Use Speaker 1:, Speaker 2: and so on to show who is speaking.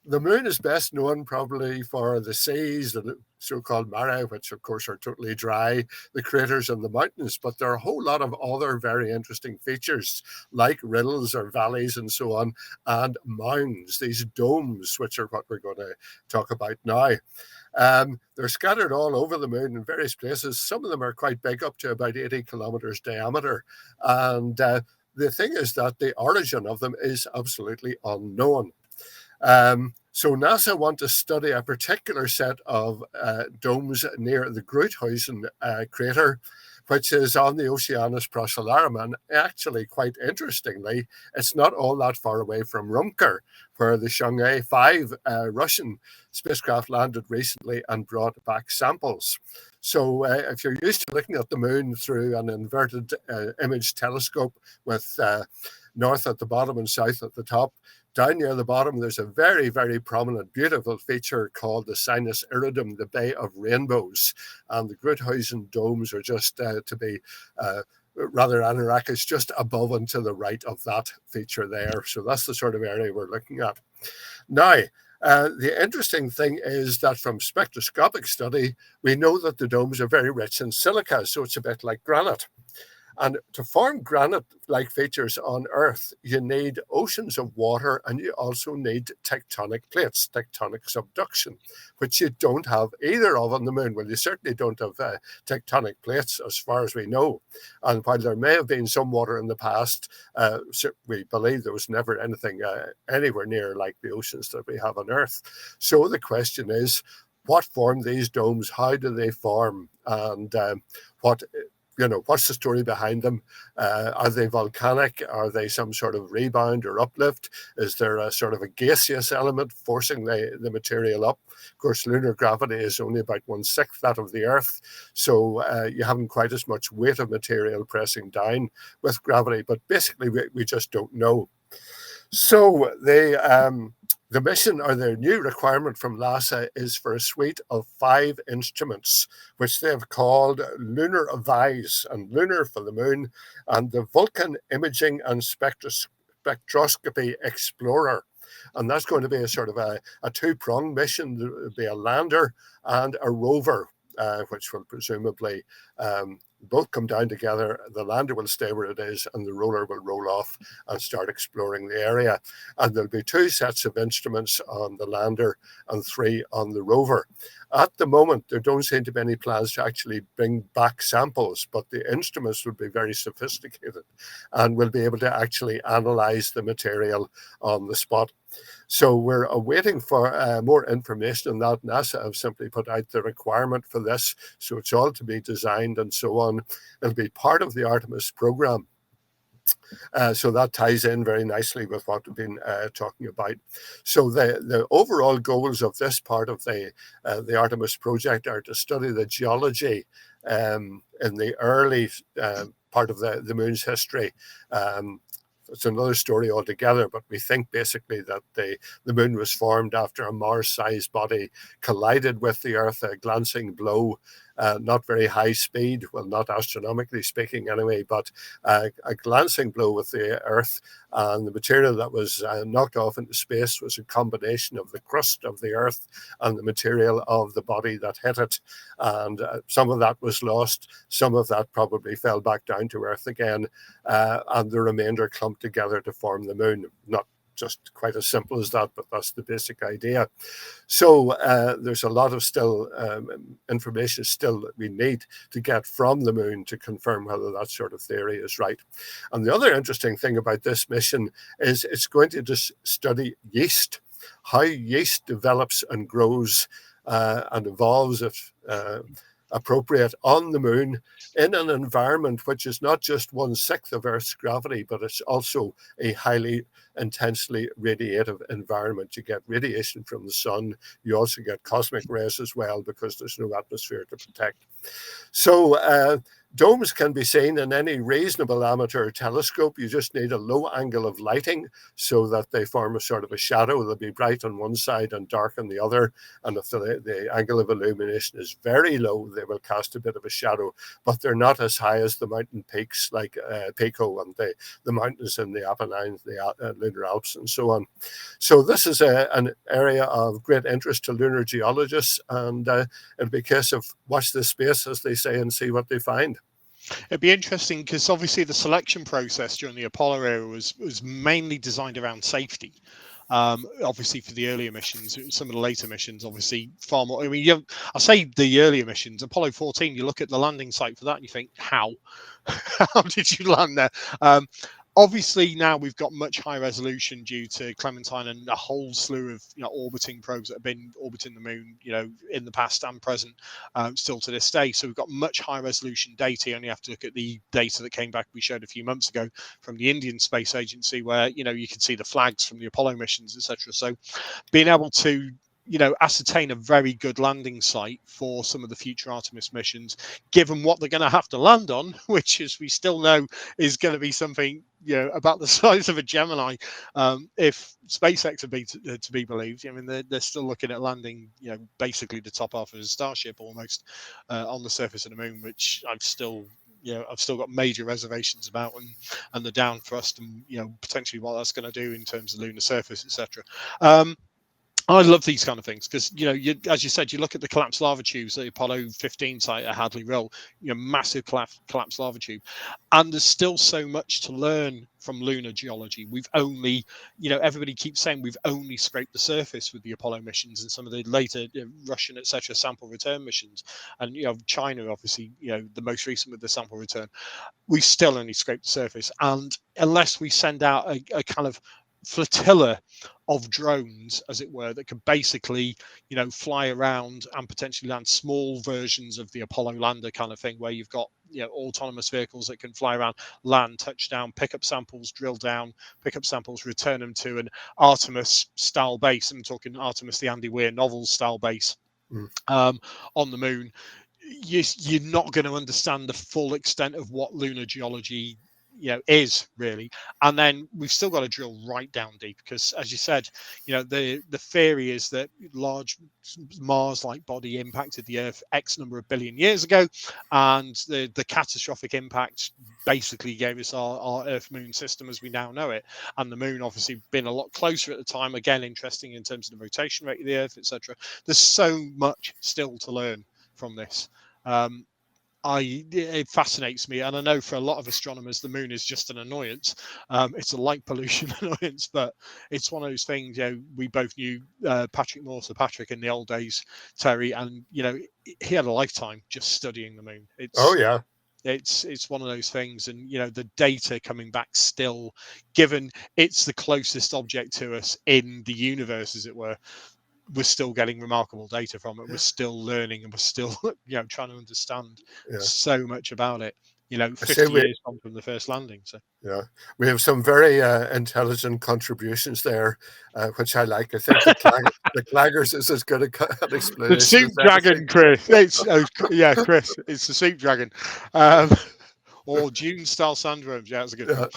Speaker 1: the moon is best known probably for the seas, the so-called mare, which of course are totally dry, the craters and the mountains, but there are a whole lot of other very interesting features like riddles or valleys and so on, and mounds, these domes, which are what we're going to talk about now. They're scattered all over the moon in various places. Some of them are quite big, up to about 80 kilometers diameter. And the thing is that the origin of them is absolutely unknown. So NASA want to study a particular set of domes near the Gruithuisen crater, which is on the Oceanus Procellarum. And actually, quite interestingly, it's not all that far away from Rumker, where the Chang'e 5 Russian spacecraft landed recently and brought back samples. So if you're used to looking at the moon through an inverted image telescope with north at the bottom and south at the top, down near the bottom, there's a very, very prominent, beautiful feature called the Sinus Iridum, the Bay of Rainbows. And the Gruithuisen domes are just to be rather Anarakish, just above and to the right of that feature there. So that's the sort of area we're looking at. Now, the interesting thing is that from spectroscopic study, we know that the domes are very rich in silica, so it's a bit like granite. And to form granite-like features on Earth, you need oceans of water, and you also need tectonic plates, tectonic subduction, which you don't have either of on the moon. Well, you certainly don't have tectonic plates, as far as we know. And while there may have been some water in the past, we believe there was never anything anywhere near like the oceans that we have on Earth. So the question is, what formed these domes? How do they form? And what's the story behind them? Are they volcanic? Are they some sort of rebound or uplift? Is there a sort of a gaseous element forcing the material up? Of course, lunar gravity is only about 1/6 that of the Earth, so you haven't quite as much weight of material pressing down with gravity, but basically we just don't know. So the mission, or the new requirement from NASA, is for a suite of 5 instruments, which they have called Lunar-VISE, and lunar for the moon, and the Vulcan Imaging and Spectroscopy Explorer. And that's going to be a sort of a two-pronged mission. There will be a lander and a rover, which will presumably both come down together. The lander will stay where it is, and the rover will roll off and start exploring the area. And there'll be 2 sets of instruments on the lander and 3 on the rover. At the moment, there don't seem to be any plans to actually bring back samples, but the instruments will be very sophisticated and will be able to actually analyze the material on the spot. So we're awaiting for more information on that. NASA have simply put out the requirement for this, so it's all to be designed and so on. It'll be part of the Artemis program. So that ties in very nicely with what we've been talking about. So the overall goals of this part of the Artemis project are to study the geology in the early part of the moon's history. It's another story altogether, but we think basically that the moon was formed after a Mars-sized body collided with the Earth, a glancing blow, not very high speed, well, not astronomically speaking anyway, but a glancing blow with the Earth, and the material that was knocked off into space was a combination of the crust of the Earth and the material of the body that hit it, and some of that was lost, some of that probably fell back down to Earth again, and the remainder clumped together to form the moon. Not just quite as simple as that, but that's the basic idea. So there's a lot of still information still that we need to get from the moon to confirm whether that sort of theory is right. And the other interesting thing about this mission is it's going to just study yeast, how yeast develops and grows and evolves if appropriate on the moon in an environment which is not just 1/6 of Earth's gravity, but it's also a highly intensely radiative environment. You get radiation from the sun. You also get cosmic rays as well, because there's no atmosphere to protect. So Domes can be seen in any reasonable amateur telescope. You just need a low angle of lighting so that they form a sort of a shadow. They'll be bright on one side and dark on the other. And if the angle of illumination is very low, they will cast a bit of a shadow. But they're not as high as the mountain peaks like Pico and the mountains in the Apennines, the Lunar Alps, and so on. So this is an area of great interest to lunar geologists, and it'll be a case of watch this space, as they say, and see what they find.
Speaker 2: It'd be interesting because obviously the selection process during the Apollo era was mainly designed around safety. Obviously, for the earlier missions, some of the later missions, obviously far more. I mean, I say the earlier missions, Apollo 14. You look at the landing site for that, and you think, how, how did you land there? Obviously, now we've got much higher resolution due to Clementine and a whole slew of orbiting probes that have been orbiting the moon, in the past and present, still to this day. So we've got much higher resolution data. You only have to look at the data that came back we showed a few months ago from the Indian Space Agency, where you can see the flags from the Apollo missions, etc. So being able to ascertain a very good landing site for some of the future Artemis missions, given what they're going to have to land on, which, as we still know, is going to be something about the size of a Gemini, if SpaceX to be believed. I mean, they're still looking at landing, basically the top half of a Starship almost on the surface of the moon, which I've still got major reservations about, and the down thrust, and potentially what that's going to do in terms of lunar surface, etc. I love these kind of things because, as you said, you look at the collapsed lava tubes, the Apollo 15 site at Hadley Roll, massive collapsed lava tube. And there's still so much to learn from lunar geology. We've only, everybody keeps saying we've only scraped the surface with the Apollo missions and some of the later Russian, etc., sample return missions. And, China, obviously, the most recent with the sample return. We've still only scraped the surface. And unless we send out a kind of flotilla of drones, as it were, that could basically, fly around and potentially land small versions of the Apollo lander kind of thing, where you've got, autonomous vehicles that can fly around, land, touchdown, pick up samples, drill down, pick up samples, return them to an Artemis style base. I'm talking Artemis, the Andy Weir novels style base on the moon. You're not going to understand the full extent of what lunar geology is really. And then we've still got to drill right down deep because, as you said, the theory is that large Mars-like body impacted the Earth X number of billion years ago, and the catastrophic impact basically gave us our Earth-Moon system as we now know it. And the moon obviously been a lot closer at the time, again interesting in terms of the rotation rate of the Earth, etc. There's so much still to learn from this. It fascinates me, and I know for a lot of astronomers the moon is just an annoyance. It's a light pollution annoyance, but it's one of those things. We both knew Patrick Morse, Patrick, in the old days, Terry, and he had a lifetime just studying the moon. It's one of those things, and the data coming back still, given it's the closest object to us in the universe, as it were. We're still getting remarkable data from it. We're still learning, and we're still, trying to understand so much about it. 50 years on from the first landing. So
Speaker 1: we have some very intelligent contributions there, which I like. I think the Claggers is as good an explanation.
Speaker 2: The soup dragon, Chris. Chris. It's the soup dragon. Or Dune style syndromes. Yeah, that's a good one.